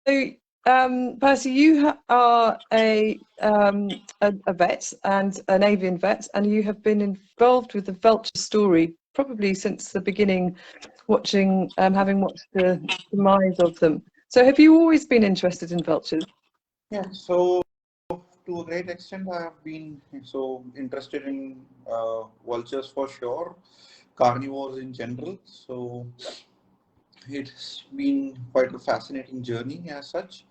Percy, you are a vet and an avian vet, and you have been involved with the vulture story probably since the beginning, having watched the demise of them. So have you always been interested in vultures? Yeah, so to a great extent, I have been so interested in vultures for sure, carnivores in general. So it's been quite a fascinating journey as such,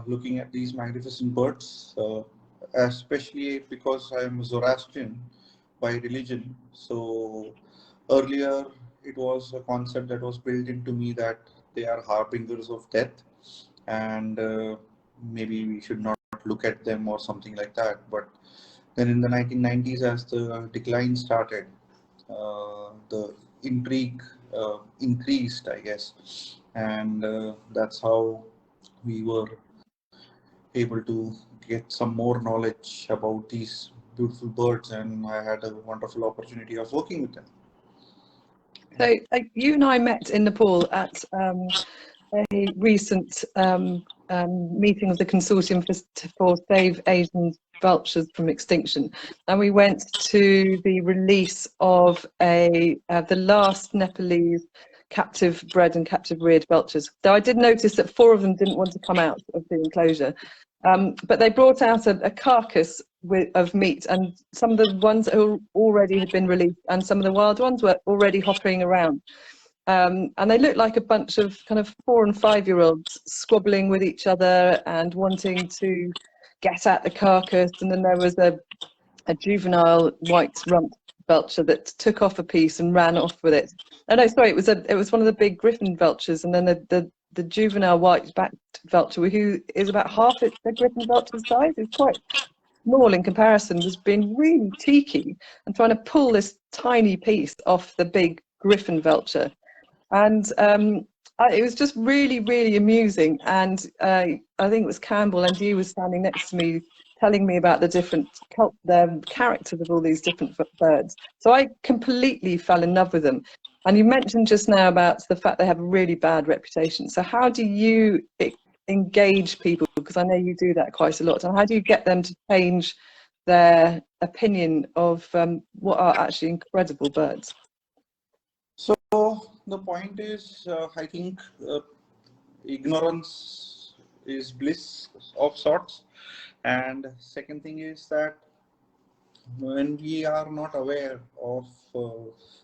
looking at these magnificent birds, especially because I am Zoroastrian by religion. So earlier it was a concept that was built into me that they are harbingers of death, and maybe we should not look at them or something like that. But then in the 1990s, as the decline started, the intrigue increased, I guess, and that's how we were able to get some more knowledge about these beautiful birds, and I had a wonderful opportunity of working with them. So you and I met in Nepal at a recent meeting of the consortium for SAVE Asian Vultures from Extinction, and we went to the release of the last Nepalese captive bred and captive reared vultures. Though I did notice that 4 of them didn't want to come out of the enclosure, but they brought out a carcass of meat, and some of the ones that already had been released and some of the wild ones were already hopping around. And they looked like a bunch of kind of 4- and 5-year-olds squabbling with each other and wanting to get at the carcass. And then there was a juvenile white rump vulture that took off a piece and ran off with it. Oh no, sorry, it was one of the big griffin vultures, and then the juvenile white-backed vulture, who is about half the griffin vulture's size, is quite small in comparison, was being really cheeky and trying to pull this tiny piece off the big griffin vulture. And it was just really, really amusing. And I think it was Campbell, and you were standing next to me telling me about the different characters of all these different birds. So I completely fell in love with them. And you mentioned just now about the fact they have a really bad reputation. So how do you engage people? Because I know you do that quite a lot. And how do you get them to change their opinion of what are actually incredible birds? So the point is, I think ignorance is bliss of sorts. And second thing is that when we are not aware of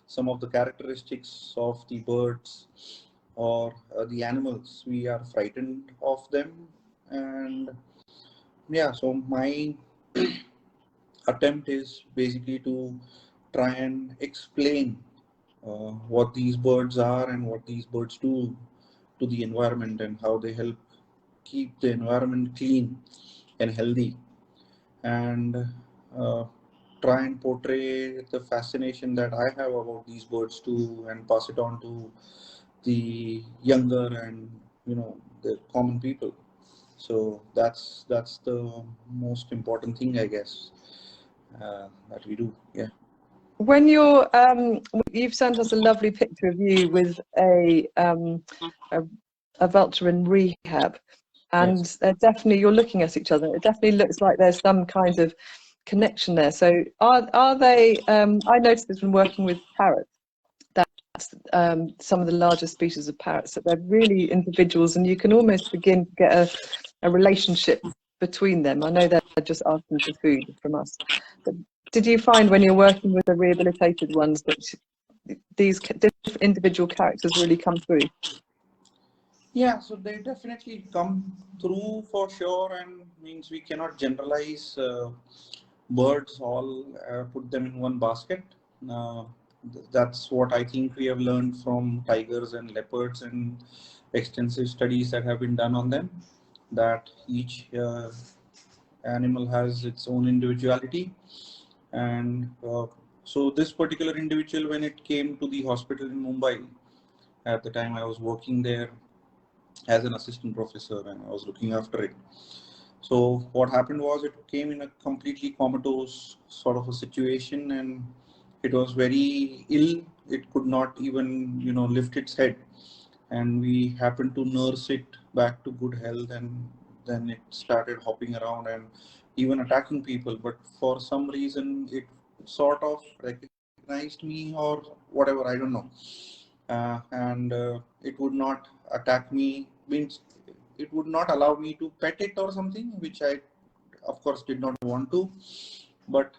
some of the characteristics of the birds or the animals, we are frightened of them. And yeah, so my attempt is basically to try and explain what these birds are and what these birds do to the environment and how they help keep the environment clean and healthy, and try and portray the fascination that I have about these birds too, and pass it on to the younger and the common people. So that's the most important thing, I guess, that we do. Yeah. When you've sent us a lovely picture of you with a vulture in rehab, and Yes. definitely you're looking at each other. It definitely looks like there's some kind of connection there. So are they? I noticed this when working with parrots. That's some of the larger species of parrots, that they're really individuals, and you can almost begin to get a relationship between them. I know they're just asking for food from us, but did you find when you're working with the rehabilitated ones that these different individual characters really come through? Yeah, so they definitely come through for sure, and means we cannot generalize birds all, put them in one basket. That's what I think we have learned from tigers and leopards and extensive studies that have been done on them, that each animal has its own individuality. And so this particular individual, when it came to the hospital in Mumbai, at the time I was working there as an assistant professor and I was looking after it. So what happened was, it came in a completely comatose sort of a situation, and it was very ill. It could not even lift its head, and we happened to nurse it back to good health, and then it started hopping around and even attacking people. But for some reason, it sort of recognized me or whatever, I don't know. And it would not attack me, means it would not allow me to pet it or something, which I, of course, did not want to. But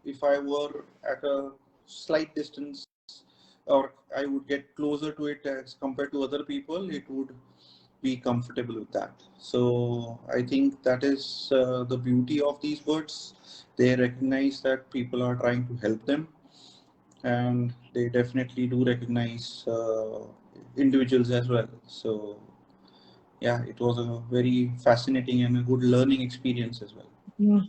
if I were at a slight distance, or I would get closer to it as compared to other people, it would be comfortable with that. So I think that is the beauty of these birds. They recognize that people are trying to help them, and they definitely do recognize individuals as well. So yeah, it was a very fascinating and a good learning experience as well. Mm.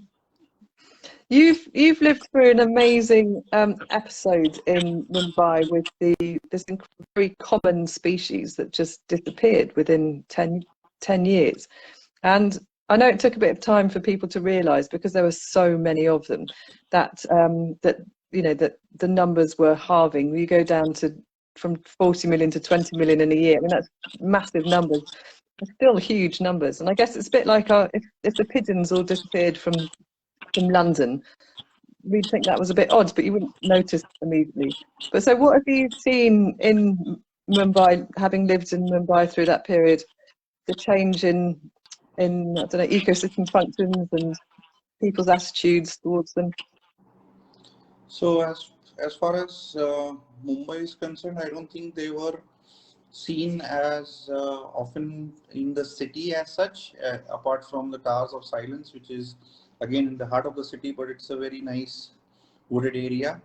You've lived through an amazing episode in Mumbai with this very common species that just disappeared within 10 years. And I know it took a bit of time for people to realise, because there were so many of them, that that the numbers were halving. You go down to from 40 million to 20 million in a year. I mean, that's massive numbers. They're still huge numbers. And I guess it's a bit like if the pigeons all disappeared from London, we'd think that was a bit odd, but you wouldn't notice immediately. But so what have you seen in Mumbai, having lived in Mumbai through that period, the change in I don't know, ecosystem functions and people's attitudes towards them? So as far as Mumbai is concerned, I don't think they were seen as often in the city as such, apart from the Towers of Silence, which is again in the heart of the city, but it's a very nice wooded area.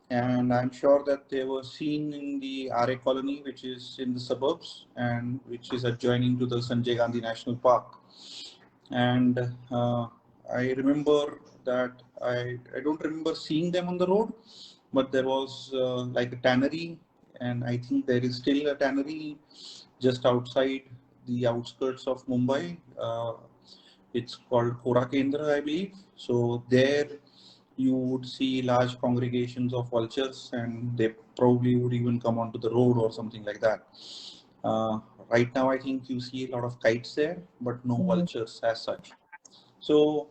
And I'm sure that they were seen in the RA colony, which is in the suburbs and which is adjoining to the Sanjay Gandhi National Park. And I remember that I don't remember seeing them on the road, but there was like a tannery, and I think there is still a tannery just outside the outskirts of Mumbai. It's called Kora Kendra, I believe. So there you would see large congregations of vultures, and they probably would even come onto the road or something like that. Right now, I think you see a lot of kites there, but no vultures as such. So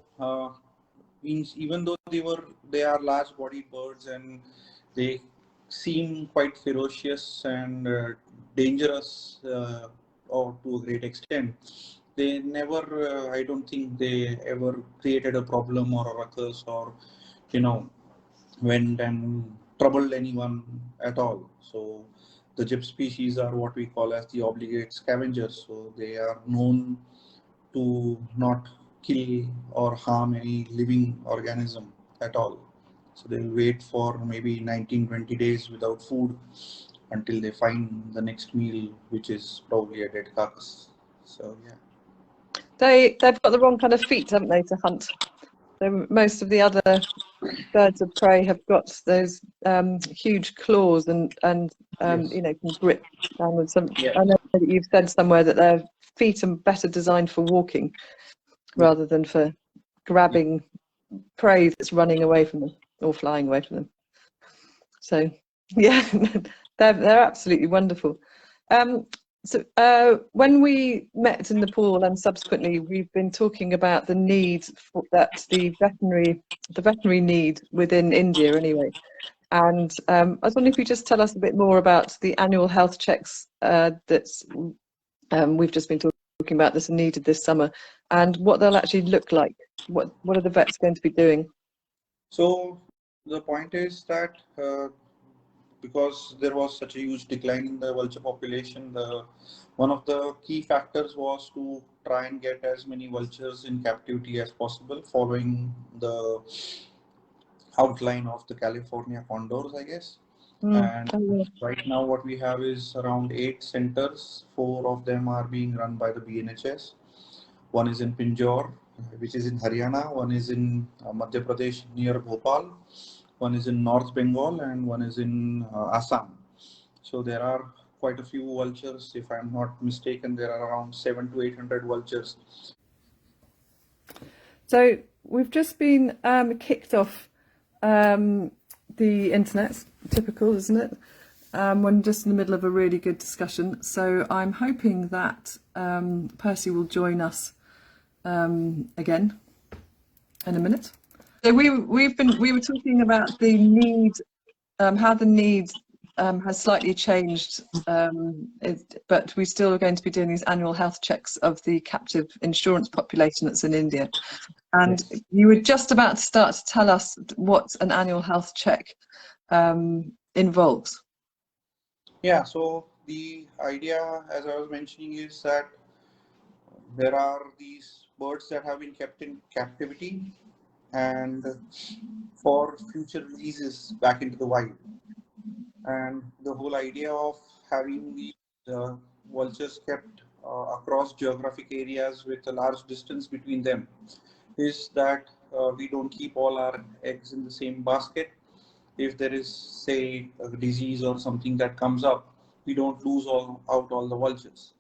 means even though they are large-bodied birds and they seem quite ferocious and dangerous, or to a great extent, they never, I don't think they ever created a problem or a ruckus, or went and troubled anyone at all. So the gyp species are what we call as the obligate scavengers. So they are known to not kill or harm any living organism at all. So they'll wait for maybe 19-20 days without food until they find the next meal, which is probably a dead carcass. So yeah. They've got the wrong kind of feet, haven't they, to hunt? So most of the other birds of prey have got those huge claws and Yes. can grip downwards. Yeah. I know that you've said somewhere that their feet are better designed for walking rather than for grabbing prey that's running away from them or flying away from them. So yeah, they're absolutely wonderful. So when we met in Nepal and subsequently, we've been talking about the need that the veterinary need within India anyway. And I was wondering if you just tell us a bit more about the annual health checks that we've just been talking about that's needed this summer, and what they'll actually look like. What are the vets going to be doing? So the point is that because there was such a huge decline in the vulture population, one of the key factors was to try and get as many vultures in captivity as possible, following the outline of the California condors, I guess. And right now what we have is around 8 centers. 4 of them are being run by the BNHS. One is in Pinjore, which is in Haryana. One is in Madhya Pradesh near Bhopal. One is in North Bengal, and one is in Assam. So there are quite a few vultures. If I'm not mistaken, there are around 700 to 800 vultures. So we've just been kicked off the internet. Typical, isn't it? We're just in the middle of a really good discussion, so I'm hoping that Percy will join us again in a minute. So we were talking about the need, how the need has slightly changed, but we still are going to be doing these annual health checks of the captive insurance population that's in India. And yes, you were just about to start to tell us what an annual health check involves. Yeah, so the idea, as I was mentioning, is that there are these birds that have been kept in captivity and for future releases back into the wild. And the whole idea of having the vultures kept across geographic areas with a large distance between them is that we don't keep all our eggs in the same basket. If there is, say, a disease or something that comes up, we don't lose out all the vultures.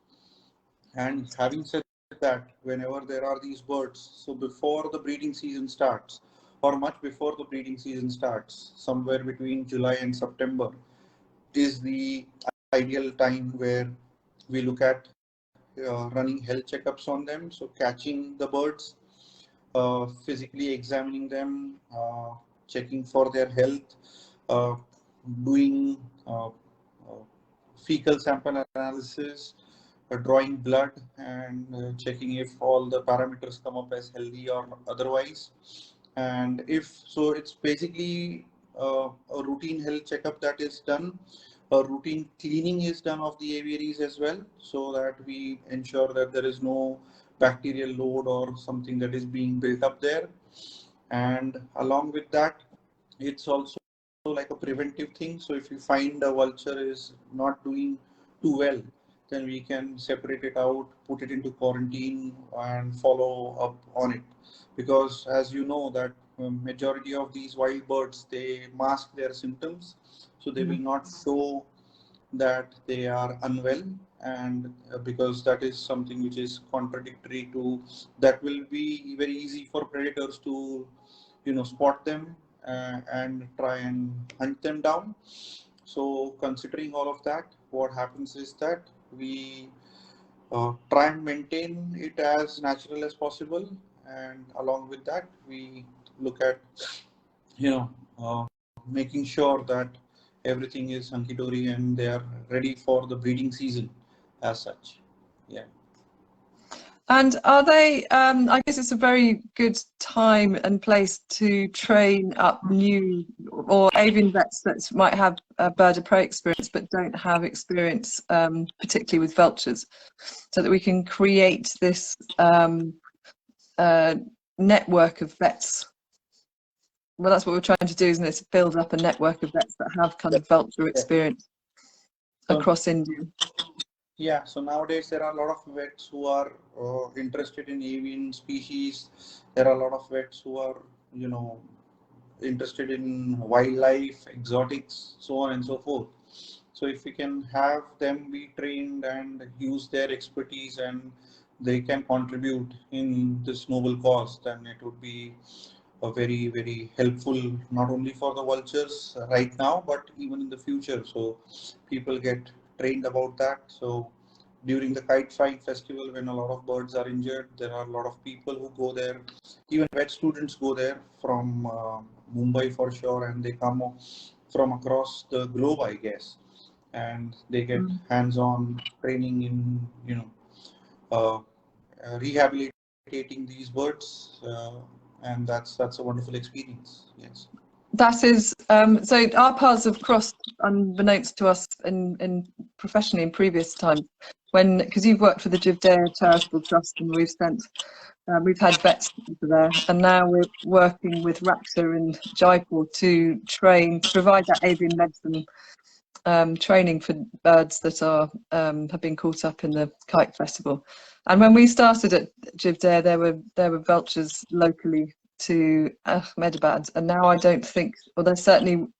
And having said that, whenever there are these birds, so before the breeding season starts, or much before the breeding season starts, somewhere between July and September, is the ideal time where we look at running health checkups on them. So catching the birds, physically examining them, checking for their health, doing fecal sample analysis, drawing blood, and checking if all the parameters come up as healthy or otherwise. And if so, it's basically a routine health checkup that is done. A routine cleaning is done of the aviaries as well, so that we ensure that there is no bacterial load or something that is being built up there. And along with that, it's also like a preventive thing. So if you find a vulture is not doing too well, then we can separate it out, put it into quarantine, and follow up on it. Because as you know that majority of these wild birds, they mask their symptoms, so they will not show that they are unwell, and because that is something which is contradictory to, that will be very easy for predators to spot them and try and hunt them down. So considering all of that, what happens is that we try and maintain it as natural as possible, and along with that we look at making sure that everything is hunky-dory and they are ready for the breeding season as such. Yeah. And are they, I guess it's a very good time and place to train up new or avian vets that might have a bird of prey experience but don't have experience, particularly with vultures, so that we can create this network of vets. Well, that's what we're trying to do, isn't it? To build up a network of vets that have kind of vulture experience across India. Yeah, so nowadays there are a lot of vets who are interested in avian species. There are a lot of vets who are, interested in wildlife, exotics, so on and so forth. So if we can have them be trained and use their expertise and they can contribute in this noble cause, then it would be a very, very helpful, not only for the vultures right now, but even in the future. So people get trained about that. So during the kite flying festival, when a lot of birds are injured, there are a lot of people who go there. Even vet students go there from Mumbai for sure, and they come from across the globe, I guess, and they get hands-on training in rehabilitating these birds, and that's a wonderful experience. Yes. That is, so our paths have crossed unbeknownst to us in professionally in previous times, because you've worked for the Jivdaya Charitable Trust, and we've had vets there, and now we're working with Raptor in Jaipur to provide that avian medicine training for birds that are have been caught up in the kite festival. And when we started at Jivdaya, there were vultures locally to Ahmedabad, and now I don't think, well, I think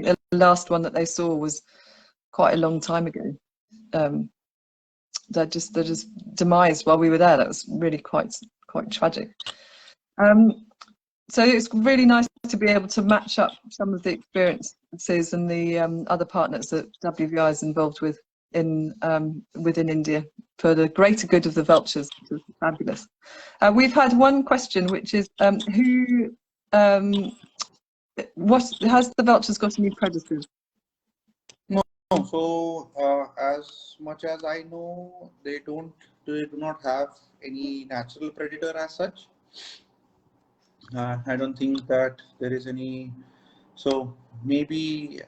the last one that they saw was quite a long time ago. They're just demised while we were there. That was really quite tragic. So it's really nice to be able to match up some of the experiences and the other partners that WVI is involved with in within India for the greater good of the vultures, which is fabulous. We've had one question, which is what has the vultures got any predators? No. So as much as I know, they do not have any natural predator as such. I don't think that there is any. So maybe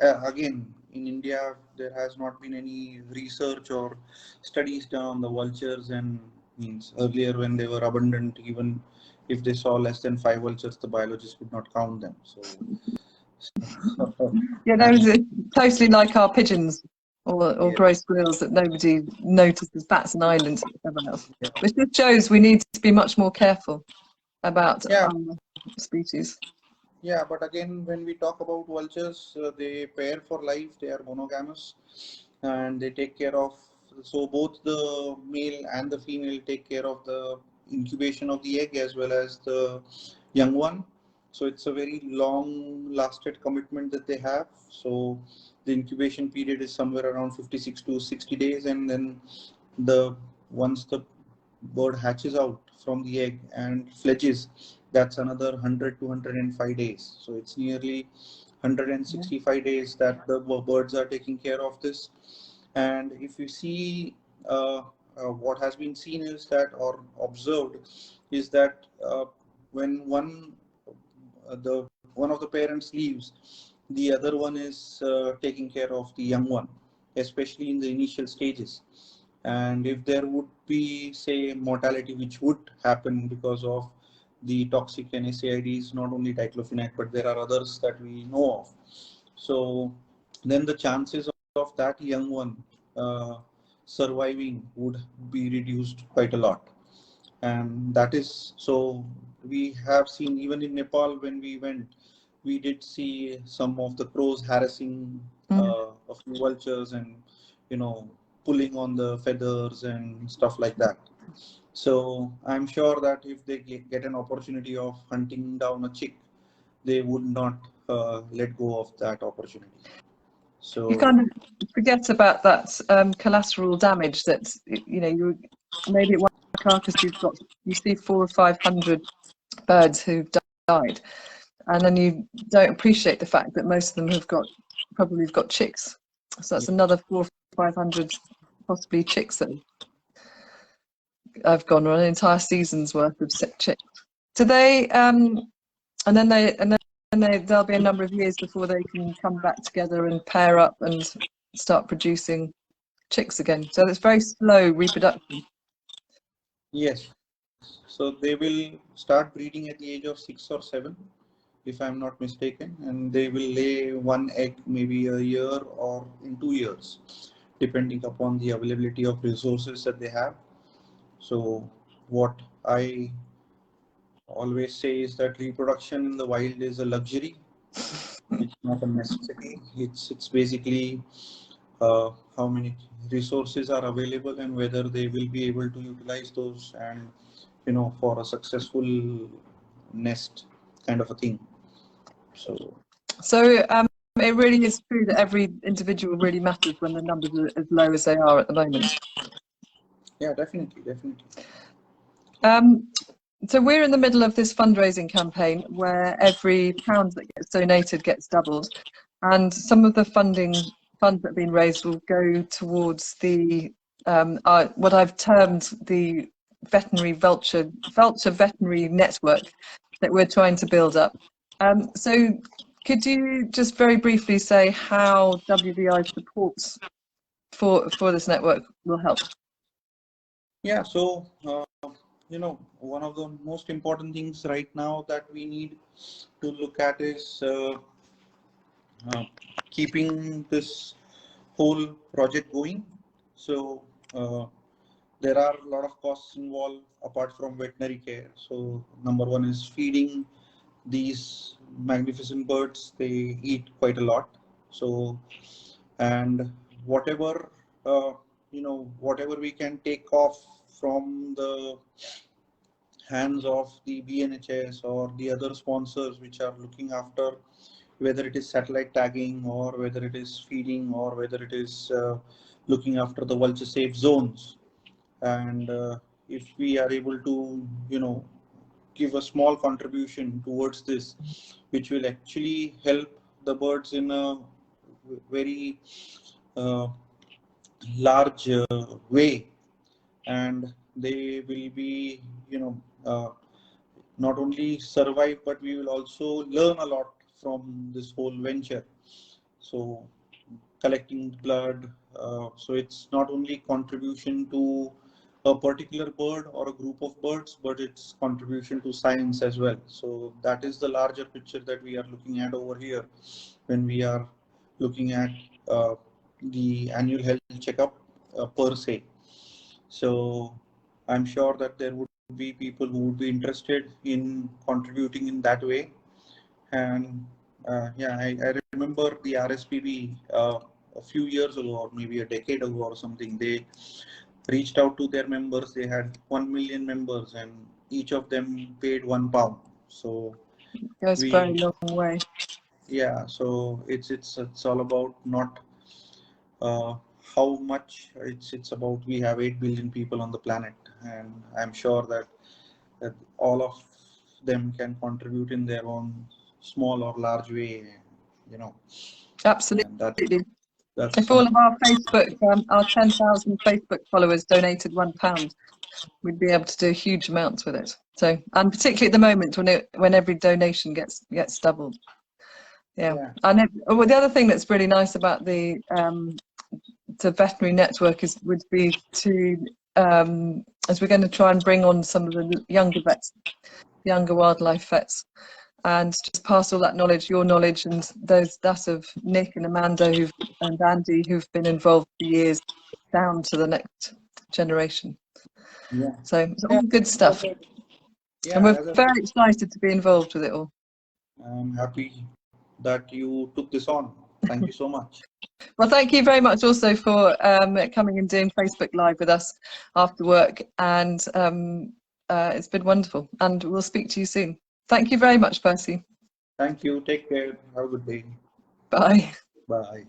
again in India there has not been any research or studies done on the vultures, and means earlier when they were abundant, even if they saw less than 5 vultures, the biologists would not count them. So Yeah, those are totally like our pigeons or yes. grey squirrels that nobody notices, bats and islands and everyone else. Which just shows we need to be much more careful about species. Yeah, but again, when we talk about vultures, they pair for life, they are monogamous, and they take care of, so both the male and the female take care of the incubation of the egg as well as the young one. So it's a very long lasted commitment that they have. So the incubation period is somewhere around 56 to 60 days, and then once the bird hatches out from the egg and fledges, that's another 100 to 105 days. So it's nearly 165 days that the birds are taking care of this. And if you see what has been seen is that, or observed, is that when one of the parents leaves, the other one is taking care of the young one, especially in the initial stages. And if there would be, say, mortality which would happen because of the toxic NSAIDs, not only diclofenac, but there are others that we know of. So then the chances of that young one surviving would be reduced quite a lot. And that is, so we have seen even in Nepal when we went, we did see some of the crows harassing a few vultures and, pulling on the feathers and stuff like that. So I'm sure that if they get an opportunity of hunting down a chick, they would not let go of that opportunity. So you kind of forget about that collateral damage that you maybe at one carcass you see 400 or 500 birds who've died, and then you don't appreciate the fact that most of them have probably got chicks. So that's another 400 or 500 possibly chicks that have gone on an entire season's worth of chicks. So they and then there'll be a number of years before they can come back together and pair up and start producing chicks again. So it's very slow reproduction. yes, so they will start breeding at the age of 6 or 7, if I'm not mistaken, and they will lay one egg maybe a year or in 2 years, depending upon the availability of resources that they have. So what I always say is that reproduction in the wild is a luxury. It's not a necessity. It's basically how many resources are available and whether they will be able to utilize those, and for a successful nest kind of a thing. So it really is true that every individual really matters when the numbers are as low as they are at the moment. Yeah, definitely. So we're in the middle of this fundraising campaign where every pound that gets donated gets doubled, and some of the funds that have been raised will go towards the what I've termed the Vulture Veterinary Network that we're trying to build up. So could you just very briefly say how WVI supports for this network will help? Yeah, so one of the most important things right now that we need to look at is keeping this whole project going. So there are a lot of costs involved apart from veterinary care. So number one is feeding these magnificent birds. They eat quite a lot. So, and whatever whatever we can take off from the hands of the BNHS or the other sponsors which are looking after, whether it is satellite tagging or whether it is feeding or whether it is looking after the vulture safe zones. And if we are able to, give a small contribution towards this, which will actually help the birds in a very large way, and they will be, not only survive, but we will also learn a lot from this whole venture. So collecting blood, so it's not only contribution to a particular bird or a group of birds, but it's contribution to science as well. So that is the larger picture that we are looking at over here when we are looking at the annual health checkup per se. So I'm sure that there would be people who would be interested in contributing in that way. And yeah, I remember the RSPB a few years ago, or maybe a decade ago or something. They reached out to their members. They had 1 million members, and each of them paid £1. So Goes a very long way. yeah, so it's all about not how much. It's about, we have 8 billion people on the planet, and I'm sure that all of them can contribute in their own small or large way, Absolutely. That's If all of our Facebook, our 10,000 Facebook followers donated £1, we'd be able to do huge amounts with it. So, and particularly at the moment when every donation gets doubled. Yeah. And well, the other thing that's really nice about the veterinary network would be to, as we're going to try and bring on some of the younger vets, younger wildlife vets, and just pass all that knowledge, your knowledge, and that of Nick and Amanda and Andy, who've been involved for years, down to the next generation. Yeah. So it's all good stuff. Yeah, and we're very excited to be involved with it all. I'm happy that you took this on. Thank you so much. Well, thank you very much also for coming and doing Facebook Live with us after work, and it's been wonderful, and we'll speak to you soon. Thank you very much, Percy. Thank you. Take care. Have a good day. Bye. Bye.